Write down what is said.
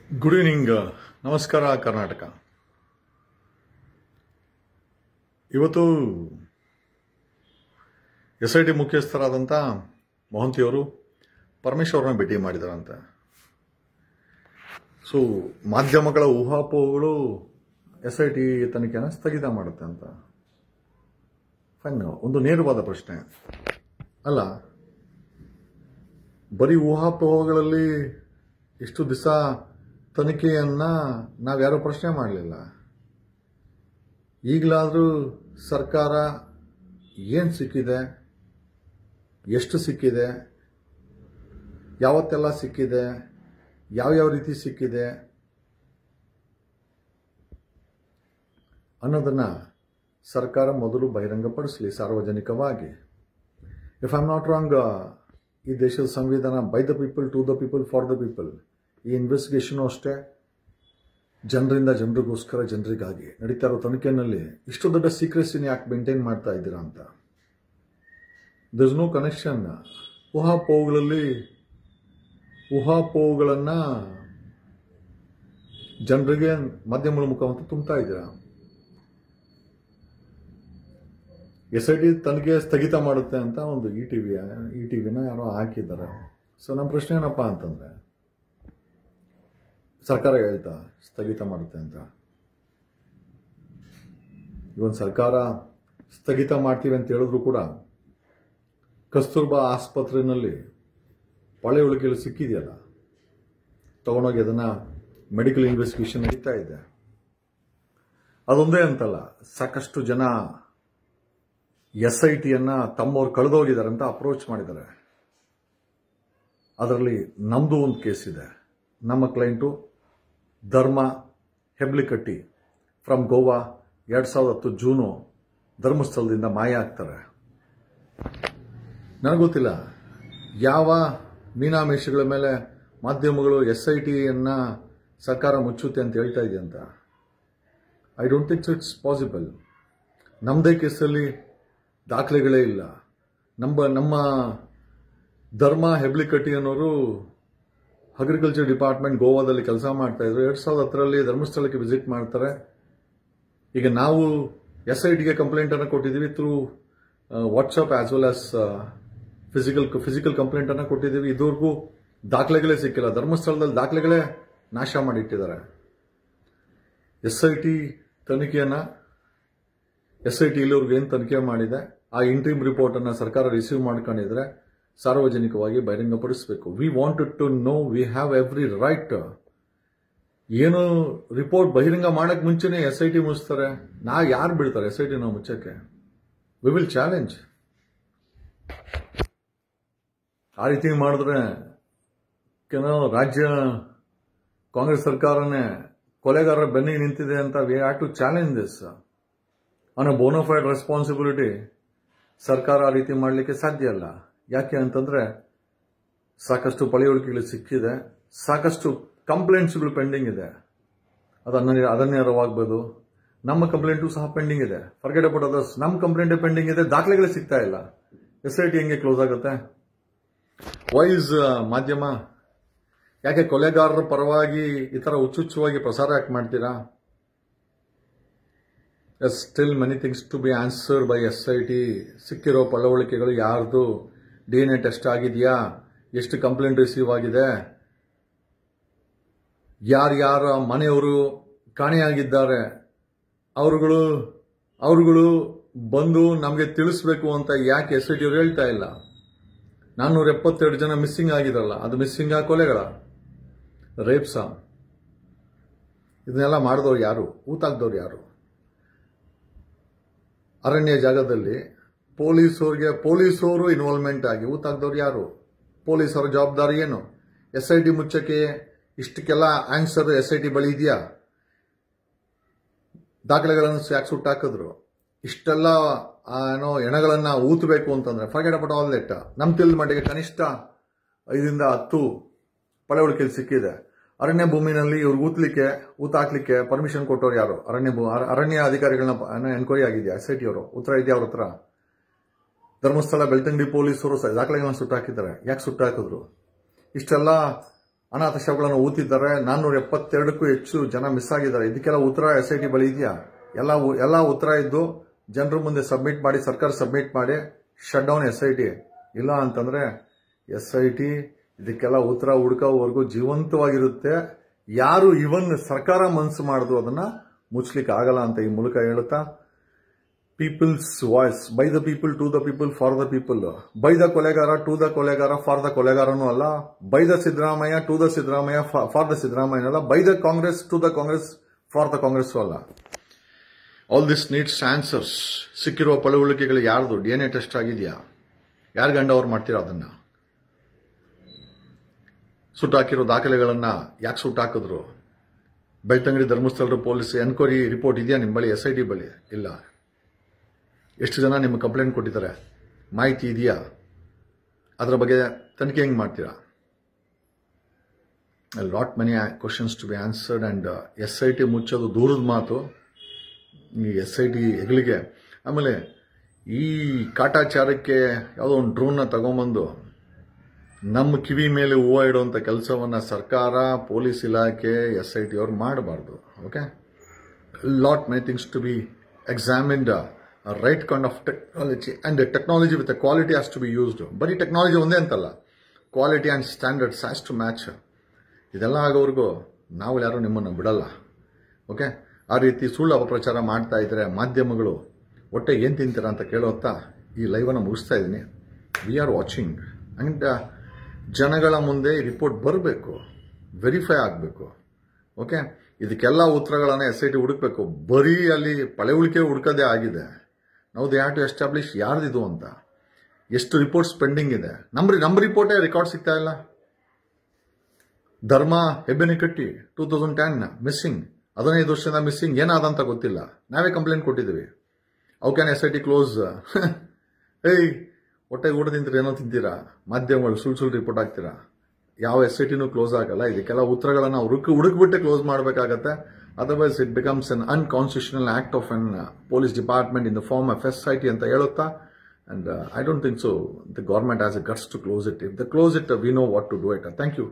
Good evening. ನಮಸ್ಕಾರ ಕರ್ನಾಟಕ. ಇವತ್ತು SIT ಮುಖ್ಯಸ್ಥರಾದಂಥ ಮೊಹಂತಿಯವರು ಪರಮೇಶ್ವರನ ಭೇಟಿ ಮಾಡಿದಾರಂತೆ. ಸೊ ಮಾಧ್ಯಮಗಳ ಊಹಾಪೋಹಗಳು SIT ತನಿಖೆಯನ್ನು ಸ್ಥಗಿತ ಮಾಡುತ್ತೆ ಅಂತ. ಫೈನ್, ಒಂದು ನೇರವಾದ ಪ್ರಶ್ನೆ ಅಲ್ಲ, ಬರೀ ಊಹಾಪೋಹಗಳಲ್ಲಿ ಇಷ್ಟು ದಿವಸ ತನಿಖೆಯನ್ನ ನಾವ್ಯಾರೂ ಪ್ರಶ್ನೆ ಮಾಡಲಿಲ್ಲ. ಈಗಲಾದರೂ ಸರ್ಕಾರ ಏನು ಸಿಕ್ಕಿದೆ, ಎಷ್ಟು ಸಿಕ್ಕಿದೆ, ಯಾವತ್ತೆಲ್ಲ ಸಿಕ್ಕಿದೆ, ಯಾವ್ಯಾವ ರೀತಿ ಸಿಕ್ಕಿದೆ ಅನ್ನೋದನ್ನ ಸರ್ಕಾರ ಮೊದಲು ಬಹಿರಂಗಪಡಿಸಲಿ ಸಾರ್ವಜನಿಕವಾಗಿ. If I am not wrong, ಈ ದೇಶದ ಸಂವಿಧಾನ by the people, to the people, for the people. ಈ ಇನ್ವೆಸ್ಟಿಗೇಷನು ಅಷ್ಟೇ ಜನರಿಂದ ಜನರಿಗೋಸ್ಕರ, ಜನರಿಗಾಗಿ ನಡೀತಾ ಇರೋ ತನಿಖೆಯಲ್ಲಿ ಇಷ್ಟು ದೊಡ್ಡ ಸೀಕ್ರೆಸಿನ ಯಾಕೆ ಮೇಂಟೈನ್ ಮಾಡ್ತಾ ಇದ್ದೀರಾ ಅಂತ. There is no connection. ಊಹಾಪೋಹಗಳನ್ನು ಜನರಿಗೆ ಮಾಧ್ಯಮಗಳ ಮುಖಾಂತರ ತುಂಬ್ತಾ ಇದ್ದೀರಾ. SIT ತನಿಖೆ ಸ್ಥಗಿತ ಮಾಡುತ್ತೆ ಅಂತ ಒಂದು ಈ ಟಿವಿನ ಯಾರೋ ಹಾಕಿದ್ದಾರೆ. ಸೊ ನಮ್ಮ ಪ್ರಶ್ನೆ ಏನಪ್ಪ ಅಂತಂದ್ರೆ, ಸರ್ಕಾರ ಹೇಳ್ತಾ ಸ್ಥಗಿತ ಮಾಡುತ್ತೆ ಅಂತ. ಇವನ್ ಸರ್ಕಾರ ಸ್ಥಗಿತ ಮಾಡ್ತೀವಿ ಅಂತ ಹೇಳಿದ್ರು ಕೂಡ ಕಸ್ತೂರ್ಬಾ ಆಸ್ಪತ್ರೆಯಲ್ಲಿ ಪಳೆಯುಳಿಕೆಗಳು ಸಿಕ್ಕಿದೆಯಲ್ಲ, ತಗೊಂಡೋಗಿ ಅದನ್ನ ಮೆಡಿಕಲ್ ಇನ್ವೆಸ್ಟಿಗೇಷನ್ ನಡೀತಾ ಇದೆ. ಅದೊಂದೇ ಅಂತಲ್ಲ, ಸಾಕಷ್ಟು ಜನ SITಯನ್ನ ತಮ್ಮವ್ರು ಕಳೆದೋಗಿದ್ದಾರೆ ಅಂತ ಅಪ್ರೋಚ್ ಮಾಡಿದ್ದಾರೆ. ಅದರಲ್ಲಿ ನಮ್ದು ಒಂದು ಕೇಸ್ ಇದೆ. ನಮ್ಮ ಕ್ಲೈಂಟು ಧರ್ಮ ಹೆಬ್ಲಿಕಟ್ಟಿ ಫ್ರಮ್ ಗೋವಾ 2010 ಜೂನು ಧರ್ಮಸ್ಥಳದಿಂದ ಮಾಯ ಆಗ್ತಾರೆ. ನನಗೊತ್ತಿಲ್ಲ ಯಾವ ಮೀನಾಮೇಷಗಳ ಮೇಲೆ ಮಾಧ್ಯಮಗಳು SITಯನ್ನ ಸರ್ಕಾರ ಮುಚ್ಚುತ್ತೆ ಅಂತ ಹೇಳ್ತಾ ಇದೆ ಅಂತ. I don't think it's possible. ನಮ್ಮದೇ ಕೇಸಲ್ಲಿ ದಾಖಲೆಗಳೇ ಇಲ್ಲ. ನಮ್ಮ ಧರ್ಮ ಹೆಬ್ಲಿಕಟ್ಟಿ ಅನ್ನೋರು ಅಗ್ರಿಕಲ್ಚರ್ ಡಿಪಾರ್ಟ್ಮೆಂಟ್ ಗೋವಾದಲ್ಲಿ ಕೆಲಸ ಮಾಡ್ತಾ ಇದ್ರು. 2010ರಲ್ಲಿ ಧರ್ಮಸ್ಥಳಕ್ಕೆ ವಿಸಿಟ್ ಮಾಡ್ತಾರೆ. ಈಗ ನಾವು SITಗೆ ಕಂಪ್ಲೇಂಟ್ ಅನ್ನು ಕೊಟ್ಟಿದ್ದೀವಿ through WhatsApp as well as physical complaint ಅನ್ನು ಕೊಟ್ಟಿದ್ದೀವಿ. ಇದುವರೆಗೂ ದಾಖಲೆಗಳೇ ಸಿಕ್ಕಿಲ್ಲ. ಧರ್ಮಸ್ಥಳದಲ್ಲಿ ದಾಖಲೆಗಳೇ ನಾಶ ಮಾಡಿಟ್ಟಿದ್ದಾರೆ. SIT ತನಿಖೆಯನ್ನ SIT ಇಲ್ಲಿವರೆಗೂ ಏನು ತನಿಖೆ ಮಾಡಿದೆ, ಆ ಇಂಟ್ರೀಮ್ ರಿಪೋರ್ಟ್ ಅನ್ನು ಸರ್ಕಾರ ರಿಸೀವ್ ಮಾಡ್ಕೊಂಡಿದ್ರೆ ಸಾರ್ವಜನಿಕವಾಗಿ ಬಹಿರಂಗಪಡಿಸಬೇಕು. We wanted to know, we have every right. ಏನು ರಿಪೋರ್ಟ್ ಬಹಿರಂಗ ಮಾಡಕ್ ಮುಂಚೆನೆ SIT ಮುಚ್ತಾರೆ. ಯಾರು ಬಿಡ್ತಾರೆ SIT ನಾವು ಮುಚ್ಚಕ್ಕೆ? We will challenge. ಆ ರೀತಿ ಮಾಡಿದ್ರೆ ರಾಜ್ಯ ಕಾಂಗ್ರೆಸ್ ಸರ್ಕಾರನೇ ಕೊಲೆಗಾರರ ಬೆನ್ನಿಗೆ ನಿಂತಿದೆ ಅಂತ. We have to challenge this on a bona fide responsibility. ಸರ್ಕಾರ ಆ ರೀತಿ ಮಾಡಲಿಕ್ಕೆ ಸಾಧ್ಯ ಇಲ್ಲ. ಯಾಕೆ ಅಂತಂದ್ರೆ ಸಾಕಷ್ಟು ಪಳೆಯುಳಿಕೆಗಳು ಸಿಕ್ಕಿದೆ, ಸಾಕಷ್ಟು ಕಂಪ್ಲೇಂಟ್ಸ್ಗಳು ಪೆಂಡಿಂಗ್ ಇದೆ. ಅದನ್ನೇರವಾಗಬಹುದು. ನಮ್ಮ ಕಂಪ್ಲೇಂಟು ಸಹ ಪೆಂಡಿಂಗ್ ಇದೆ. Forget about others. ನಮ್ಮ ಕಂಪ್ಲೇಂಟ್ ಪೆಂಡಿಂಗ್ ಇದೆ, ದಾಖಲೆಗಳೇ ಸಿಗ್ತಾ ಇಲ್ಲ. SIT ಹೆಂಗೆ ಕ್ಲೋಸ್ ಆಗುತ್ತೆ? ವೈಸ್ ಮಾಧ್ಯಮ ಯಾಕೆ ಕೊಲೆಗಾರರ ಪರವಾಗಿ ಈ ತರ ಹುಚ್ಚುಚ್ಚುವಾಗಿ ಪ್ರಸಾರ ಯಾಕೆ ಮಾಡ್ತೀರಾ? Still many things to be answered by SIT. ಸಿಕ್ಕಿರೋ ಪಳವಳಿಕೆಗಳು ಯಾರ್ದು, DNA ಟೆಸ್ಟ್ ಆಗಿದೆಯಾ, ಎಷ್ಟು ಕಂಪ್ಲೇಂಟ್ ರಿಸೀವ್ ಆಗಿದೆ, ಯಾರ್ಯಾರ ಮನೆಯವರು ಕಾಣೆಯಾಗಿದ್ದಾರೆ, ಅವರುಗಳು ಬಂದು ನಮಗೆ ತಿಳಿಸ್ಬೇಕು ಅಂತ ಯಾಕೆ SIT ಅವರು ಹೇಳ್ತಾ ಇಲ್ಲ? 472 ಜನ ಮಿಸ್ಸಿಂಗ್ ಆಗಿದ್ರಲ್ಲ, ಅದು ಮಿಸ್ಸಿಂಗ್ ಕೊಲೆಗಳ, ರೇಪ್ಸ? ಇದನ್ನೆಲ್ಲ ಮಾಡಿದವ್ರು ಯಾರು? ಊತಾಕ್ದವ್ರು ಯಾರು? ಅರಣ್ಯ ಜಾಗದಲ್ಲಿ ಪೊಲೀಸರು ಇನ್ವಾಲ್ವ್ಮೆಂಟ್ ಆಗಿ ಊತಾಕ್ದವ್ರು ಯಾರು? ಪೊಲೀಸರ ಜವಾಬ್ದಾರಿ ಏನು? SIT ಮುಚ್ಚಕ್ಕೆ ಇಷ್ಟಕ್ಕೆಲ್ಲ ಆನ್ಸರ್ SIT ಬಳಿ ಇದೆಯಾ? ದಾಖಲೆಗಳನ್ನು ಯಾಕೆ ಸುಟ್ಟಾಕಿದ್ರು? ಇಷ್ಟೆಲ್ಲ ಎಣಗಳನ್ನ ಊತಬೇಕು ಅಂತಂದ್ರೆ ಫರ್ಗೆಟ್ ಅಬೌಟ್ ಆಲ್ ದಟ್. ನಮ್ ತಿಳಿದ ಮಟ್ಟಿಗೆ ಕನಿಷ್ಠ 5ರಿಂದ 10 ಪಳೆಯುಳಿಕೆ ಸಿಕ್ಕಿದೆ. ಅರಣ್ಯ ಭೂಮಿನಲ್ಲಿ ಇವ್ರಿಗೆ ಊತಾಕ್ಲಿಕ್ಕೆ ಪರ್ಮಿಷನ್ ಕೊಟ್ಟವ್ರು ಯಾರು? ಅರಣ್ಯ ಅಧಿಕಾರಿಗಳನ್ನ ಎನ್ಕ್ವೈರಿ ಆಗಿದೆಯಾ SIT ಅವರು? ಉತ್ತರ ಇದೆಯಾ ಅವ್ರ ಹತ್ರ? ಧರ್ಮಸ್ಥಳ ಬೆಳ್ತಂಗಡಿ ಪೊಲೀಸರು ದಾಖಲೆಗಳನ್ನ ಸುಟ್ಟಾಕಿದ್ದಾರೆ. ಯಾಕೆ ಸುಟ್ಟಾಕಿದ್ರು? ಇಷ್ಟೆಲ್ಲ ಅನಾಥ ಶವಗಳನ್ನು ಊತಿದ್ದಾರೆ. 472ಕ್ಕೂ ಹೆಚ್ಚು ಜನ ಮಿಸ್ ಆಗಿದ್ದಾರೆ. ಇದಕ್ಕೆಲ್ಲ ಉತ್ತರ SIT ಬಳಿ ಇದೆಯಾ? ಎಲ್ಲ ಉತ್ತರ ಇದ್ದು ಜನರ ಮುಂದೆ ಸಬ್ಮಿಟ್ ಮಾಡಿ, ಸರ್ಕಾರ ಸಬ್ಮಿಟ್ ಮಾಡಿ ಶಟ್ ಡೌನ್ SIT. ಇಲ್ಲ ಅಂತಂದ್ರೆ SIT ಇದಕ್ಕೆಲ್ಲ ಉತ್ತರ ಹುಡುಕೋವರೆಗೂ ಜೀವಂತವಾಗಿರುತ್ತೆ. ಯಾರು ಇವನ್ ಸರ್ಕಾರ ಮನಸ್ಸು ಮಾಡಿದ್ರು ಅದನ್ನ ಮುಚ್ಚಲಿಕ್ಕೆ ಆಗಲ್ಲ ಅಂತ ಈ ಮೂಲಕ ಹೇಳುತ್ತಾ, people's voice, by the people, to the people, for the people. By the ಕೊಲೆಗಾರ, ಟು ದ ಕೊಲೆಗಾರ, ಫಾರ್ ದ ಕೊಲೆಗಾರನೂ ಅಲ್ಲ. By the Siddaramaiah, to the Siddaramaiah, for the Siddaramaiah ಅಲ್ಲ. By the Congress, to the Congress, for the Congress ಅಲ್ಲ. All this needs answers. ಸಿಕ್ಕಿರುವ ಪಳವಳಿಕೆಗಳು ಯಾರ್ದು? DNA test ಆಗಿದೆಯಾ? ಯಾರು ಗಂಡ ಅವ್ರು ಮಾಡ್ತೀರಾ ಅದನ್ನ? ಸುಟ್ಟಾಕಿರೋ ದಾಖಲೆಗಳನ್ನ ಯಾಕೆ ಸುಟ್ಟಾಕಿದ್ರು? ಬೆಳ್ತಂಗಡಿ ಧರ್ಮಸ್ಥಳದ ಪೊಲೀಸ್ ಎನ್ಕ್ವೈರಿ ರಿಪೋರ್ಟ್ ಇದೆಯಾ ನಿಮ್ಮ ಬಳಿ? SIT ಬಳಿ ಇಲ್ಲ. ಎಷ್ಟು ಜನ ನಿಮಗೆ ಕಂಪ್ಲೇಂಟ್ ಕೊಟ್ಟಿದ್ದಾರೆ? ಮಾಹಿತಿ ಇದೆಯಾ? ಅದರ ಬಗ್ಗೆ ತನಿಖೆ ಹೆಂಗೆ ಮಾಡ್ತೀರಾ? Lot many questions to be answered. And SIT ಮುಚ್ಚೋದು ದೂರದ ಮಾತು. ಈ SIT ಹೆಗಲಿಗೆ. ಆಮೇಲೆ ಈ ಕಾಟಾಚಾರಕ್ಕೆ ಯಾವುದೋ ಒಂದು ಡ್ರೋನ್ನ ತಗೊಂಬಂದು ನಮ್ಮ ಕಿವಿ ಮೇಲೆ ಹೂವು ಇಡುವಂಥ ಕೆಲಸವನ್ನ ಸರ್ಕಾರ, ಪೊಲೀಸ್ ಇಲಾಖೆ, SIT ಅವ್ರು ಮಾಡಬಾರ್ದು. Okay, lot many things to be examined. Right kind of technology and technology with quality has to be used. ಬರೀ ಟೆಕ್ನಾಲಜಿ ಒಂದೇ ಅಂತಲ್ಲ, quality and standards has to match. ಇದೆಲ್ಲ ಆಗೋವರೆಗೂ ನಾವು ಯಾರು ನಿಮ್ಮನ್ನು ಬಿಡಲ್ಲ. ಓಕೆ, ಆ ರೀತಿ ಸುಳ್ಳು ಅಪಪ್ರಚಾರ ಮಾಡ್ತಾ ಇದ್ರೆ ಮಾಧ್ಯಮಗಳು ಹೊಟ್ಟೆ ಏನು ತಿಂತೀರಾ ಅಂತ ಕೇಳೋತ್ತಾ ಈ ಲೈವನ್ನು ಮುಗಿಸ್ತಾ ಇದ್ದೀನಿ. We are watching. ಅಂಡ್ ಜನಗಳ ಮುಂದೆ ರಿಪೋರ್ಟ್ ಬರಬೇಕು, ವೆರಿಫೈ ಆಗಬೇಕು. ಓಕೆ, ಇದಕ್ಕೆಲ್ಲ ಉತ್ತರಗಳನ್ನು SIT ಹುಡುಕಬೇಕು. ಬರೀ ಅಲ್ಲಿ ಪಳೆಯುಳಿಕೆ ಹುಡುಕದೇ ಆಗಿದೆ. ನಾವು ದೇ ಹ್ಯಾವ್ ಟು ಎಸ್ಟಾಬ್ಲಿಷ್ ಯಾರ್ದಿದು ಅಂತ. ಎಷ್ಟು ರಿಪೋರ್ಟ್ಸ್ ಪೆಂಡಿಂಗ್ ಇದೆ. ನಮ್ಮ ರಿಪೋರ್ಟೇ ರೆಕಾರ್ಡ್ ಸಿಗ್ತಾ ಇಲ್ಲ. ಧರ್ಮ ಹೆಬ್ಬೆನಕಟ್ಟಿ 2010 ಮಿಸ್ಸಿಂಗ್, 15 ವರ್ಷದಿಂದ ಮಿಸ್ಸಿಂಗ್. ಏನಾದಂತ ಗೊತ್ತಿಲ್ಲ. ನಾವೇ ಕಂಪ್ಲೇಂಟ್ ಕೊಟ್ಟಿದ್ದೀವಿ. How can SIT close? ಏಯ್, ಹೊಟ್ಟೆಗೆ ಊಟ ತಿಂತೀರ, ಏನೋ ತಿಂತೀರಾ? ಮಾಧ್ಯಮಗಳು ಸುಳ್ಳು ರಿಪೋರ್ಟ್ ಆಗ್ತೀರಾ? ಯಾವ SITನೂ ಕ್ಲೋಸ್ ಆಗಲ್ಲ. ಇದಕ್ಕೆಲ್ಲ ಉತ್ತರಗಳನ್ನು ಹುಡುಕ್ಬಿಟ್ಟೆ ಕ್ಲೋಸ್ ಮಾಡಬೇಕಾಗತ್ತೆ. Otherwise it becomes an unconstitutional act of an police department in the form of SIT ಅಂತ ಹೇಳುತ್ತಾ. And I don't think so the government has a guts to close it. If the close it, we know what to do it. Thank you.